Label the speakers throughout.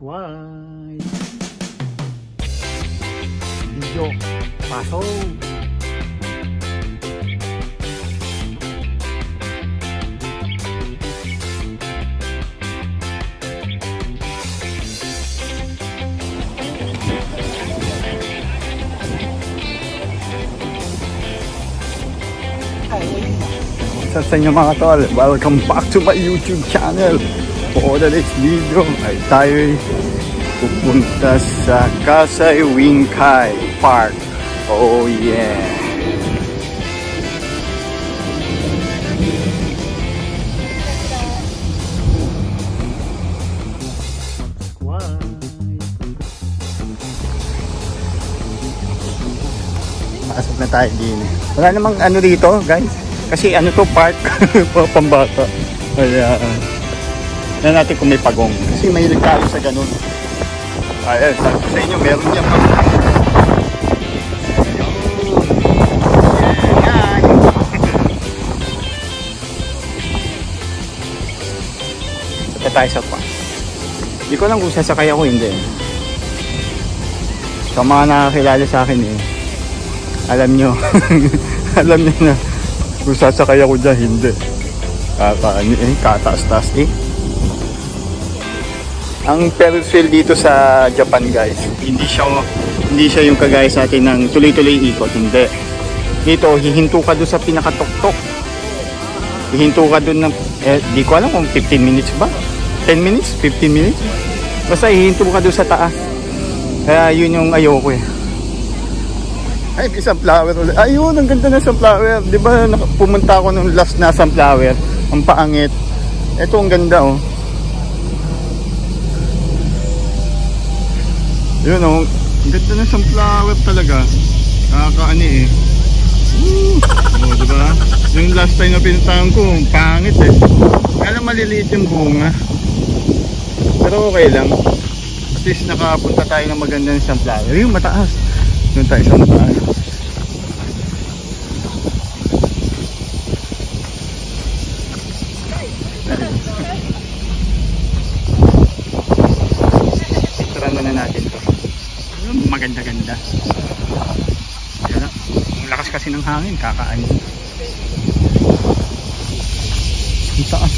Speaker 1: Subscribe. Video pasok. Sa inyo mga tol, welcome back to my YouTube channel. For the next video ay tayo pupunta sa Kasay Wingkai Park. Oh yeah! Pasok na tayo din. Wala namang ano dito guys. Kasi ano to, park pambata. Kaya na natin kung may pagong. Kasi may tayo sa ganun. Ayan, sabi ko sa inyo, meron niya pagong. Saka tayo sa park. Hindi ko lang kung sasakay ako, hindi. Sa mga nakakilala sa akin alam nyo. Alam nyo na kung sasakay ako dyan, hindi. Kataas-taas Ang Ferris wheel dito sa Japan guys, hindi siya yung kagaya sa atin ng tuloy-tuloy ikot, hindi. Dito, hihinto ka doon sa pinakatuktok. Hihinto ka doon ng, di ko alam kung 15 minutes ba? 10 minutes? 15 minutes? Basta hihinto ka doon sa taas. Kaya yun yung ayoko Ay, may sunflower ulit. Ayun, ang ganda na sunflower. Di ba pumunta ako nung last na sunflower? Ang paangit. Ito ang ganda oh. Yun oh. Ang ganda na sunflower talaga. Nakakaani Oh, di ba? Yung last time na pinuntahan ko, pangit Kaya maliliit yung bunga. Pero okay lang. At least nakapunta tayo ng magandang sunflower. Yung mataas. Doon tayo sa mataas. Picturean na natin ito. Maganda-ganda. Ang lakas kasi ng hangin, kakaan. Ang taas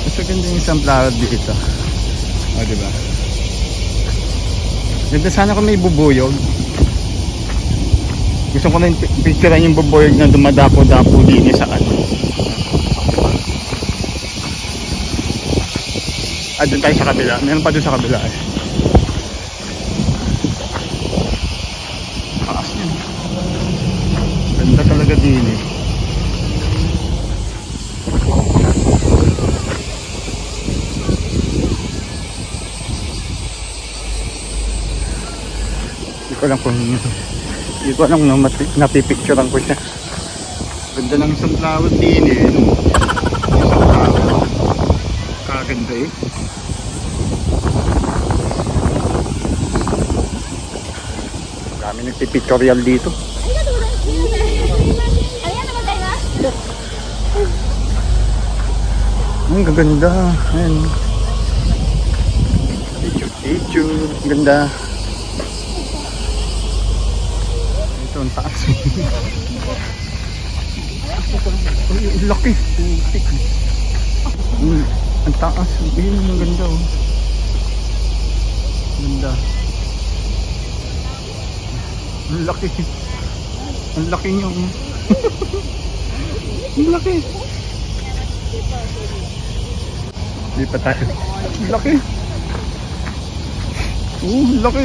Speaker 1: Mas maganda yung sunflower dito. O, diba? Ganda sana kung may bubuyog. Gusto ko na picturean yung bubuyog na dumadapo-dapo din sa ano. Doon tayo sa kabila. Meron pa doon sa kabila Taas yan. Ganda talaga din Hindi ko alam kung napipicturean ko siya. Ganda ng sunflower din Sunflower. Kaganda Kami nagpipictorial dito. Ang gaganda. Ayan. Picture. Ganda. Ang taas. Ang laki. Ang taas. Ayun, ang ganda Ganda. Ang laki. Ang laki niyo. Ang laki. Hindi pa tayo. Ang laki. Ang laki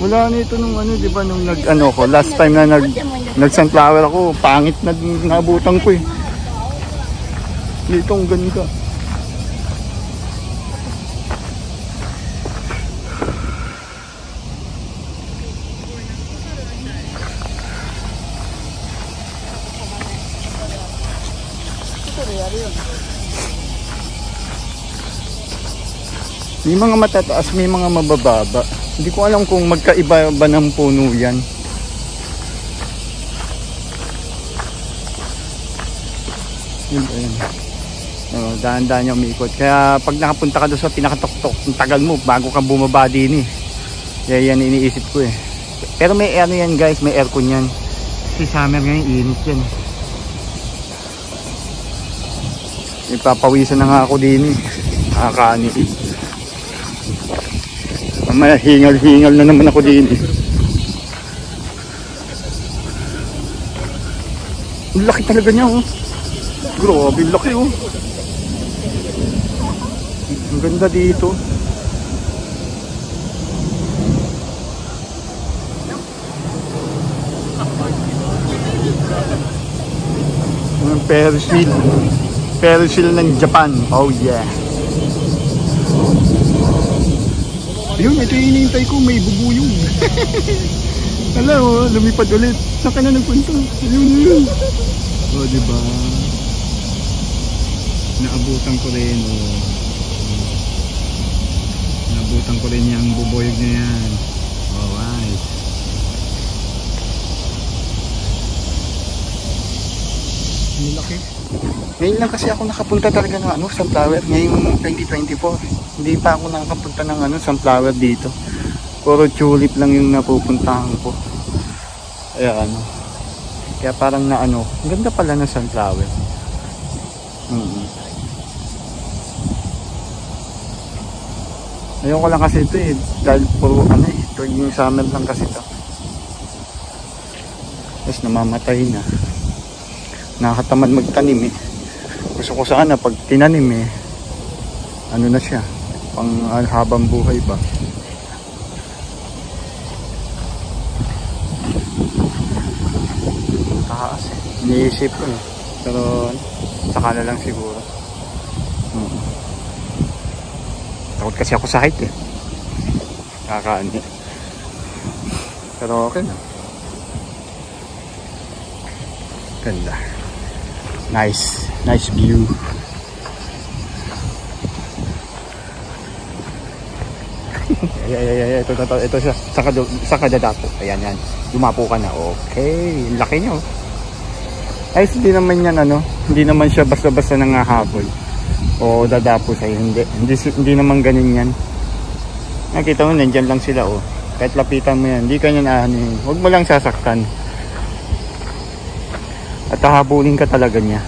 Speaker 1: Wala nito nung di ba nung ko last time na nag sunflower ako, pangit na nabutan ko Dito ang ganda. May mga matataas, may mga mabababa. Hindi ko alam kung magkaiba ba ng puno yan. Yun, ayun. Dahan-dahan yung umikot. Kaya pag nakapunta ka doon sa pinakatok-tok, ang tagal mo bago ka bumaba din eh. Kaya yan iniisip ko eh. Pero may ano yan guys, may aircon yan. Kasi summer ngayon, init yan. Ipapawisan na nga ako din eh. Nakakaanit eh. Mamaya hingal-hingal na naman ako din eh. Ang laki talaga niya oh. Grabe, laki oh. Ang ganda dito. Ang Ferris wheel. Ferris wheel ng Japan. Oh yeah. Yun, ito yung hinihintay ko. May bubuyong. Hello, lumipad ulit. Saan ka na nagpunta? Ayun. O, diba? Naabutan ko rin. Naabutan ko rin yung bubuyog na yan. Alright. Ang laki. Ngayon lang kasi ako nakapunta talaga ng sunflower. Ngayong 2024. Hindi pa ako nakapunta ng sunflower dito. Puro tulip lang yung napupuntahan ko. Ayan. Kaya parang ang ganda pala ng sunflower. Ayoko lang kasi ito eh. Dahil puro ito yung summer lang kasi ito. Tapos namamatay na. Nakakatamad magtanim eh. Gusto ko sana pag tinanim eh, na siya, pang habang buhay pa. Taas eh. Iniisip ko eh. Pero saka na lang siguro. Takot kasi ako sa height eh. Kakaani. Pero okay na. Ganda. Nice view. Ito siya. Saka dadapo. Ayan yan. Dumapo ka na. Okay. Laki niyo. Ay, hindi naman yan hindi naman siya basta-basta nangahabol. O dadapo sa'yo. Hindi naman ganun yan. Nakita mo, nandyan lang sila Kahit lapitan mo yan. Hindi ka niya naanin. Huwag mo lang sasaktan. At hahabulin ka talaga niya.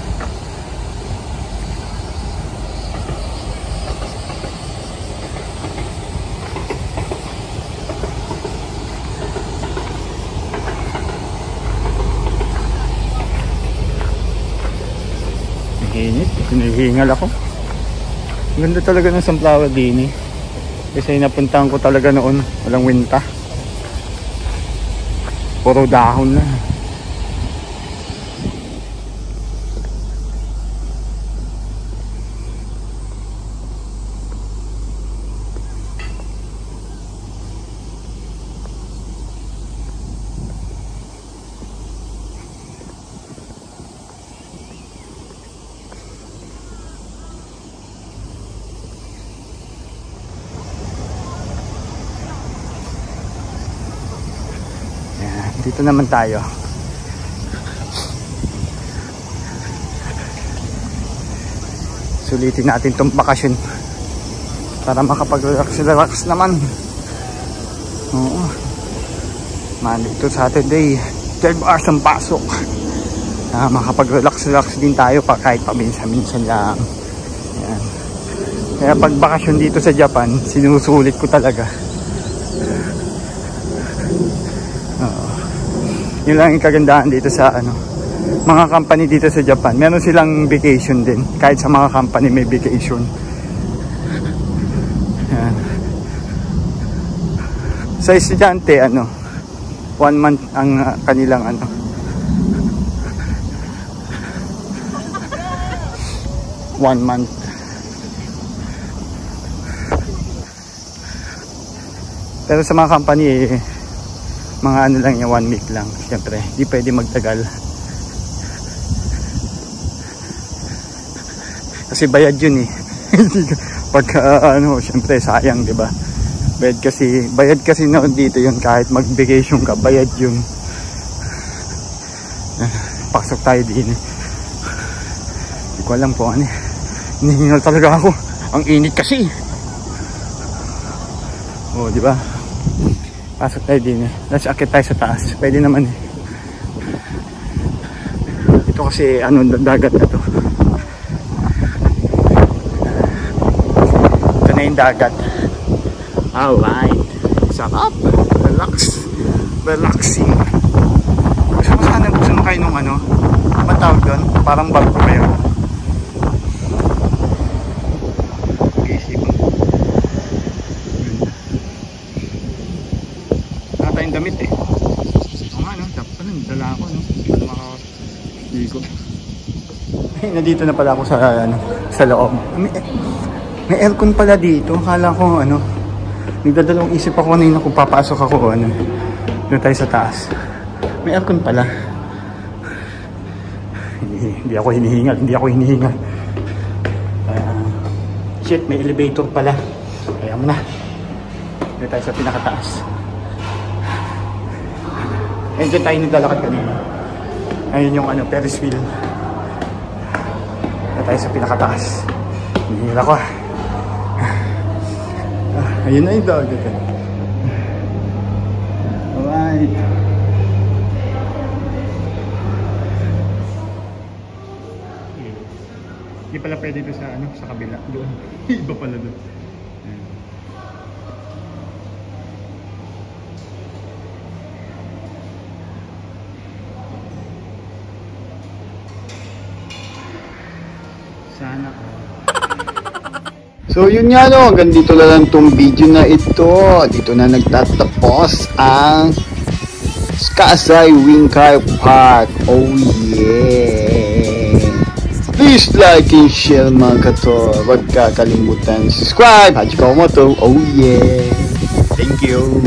Speaker 1: Init, hinihingal ako. Ganda talaga ng sunflower din eh. Kasi napuntahan ko talaga noon, walang winta. Puro dahon na. Dito naman tayo. Sulitin natin tong bakasyon para makapag-relax naman. Oo. Monday to Saturday, 12 hours ang pasok. Makapag-relax din tayo pa kahit paminsan-minsan lang. Yan. Kaya pag bakasyon dito sa Japan, sinusulit ko talaga. Yun lang yung kagandahan dito sa mga company dito sa Japan. Meron silang vacation din. Kahit sa mga company may vacation. Yan. Sa estudyante 1 month ang kanilang 1 month. Pero sa mga company mga lang yung 1 week lang. Siyempre, di pwede magtagal. Kasi bayad yun eh. Pagka siyempre sayang, di ba? Bayad kasi na dito yun kahit mag-vacation ka, bayad yun. Pasok tayo din eh. Hindi ko alam po ano. Hinihingal talaga ako. Ang init kasi. Oh, di ba? Pasok tayo din eh. Let's akit tayo sa taas. Pwede naman eh. Ito kasi ano, dagat na to. Ito na yung dagat. Alright. Sarap. Relax. Relaxing. Gusto ko sana sumakay nung ano. Ano tawag doon? Parang barko kayo. Tayong damit eh. Oo nga no, dapat pala dala ako no. Para makaligo. Ay, nandito na pala ako sa ano, sa loob. May aircon pala dito. Akala ko ano, nagdadalawang isip ako kanina kung papasok ako o ano. Doon tayo sa taas. May aircon pala. Hindi ako hinihingal. Shit, may elevator pala. Kaya mo na. Doon tayo sa pinakataas. And dyan tayo naglalakad kanina. Ayun yung ano, Ferris wheel. Dyan tayo sa pinakataas. Hinihil ako. Ayun na yung dagat. Alright. Hindi pala pwede ito sa ano, sa kabila. Doon. Iba pala doon. Sana ko. So yun nga no, hanggang dito na lang tong video na ito. Dito na nagtatapos ang Skasay Wingkai Park. Oh yeah! Please like and share mga kato. Huwag kakalimutan subscribe. Haji Kawamoto. Oh yeah! Thank you!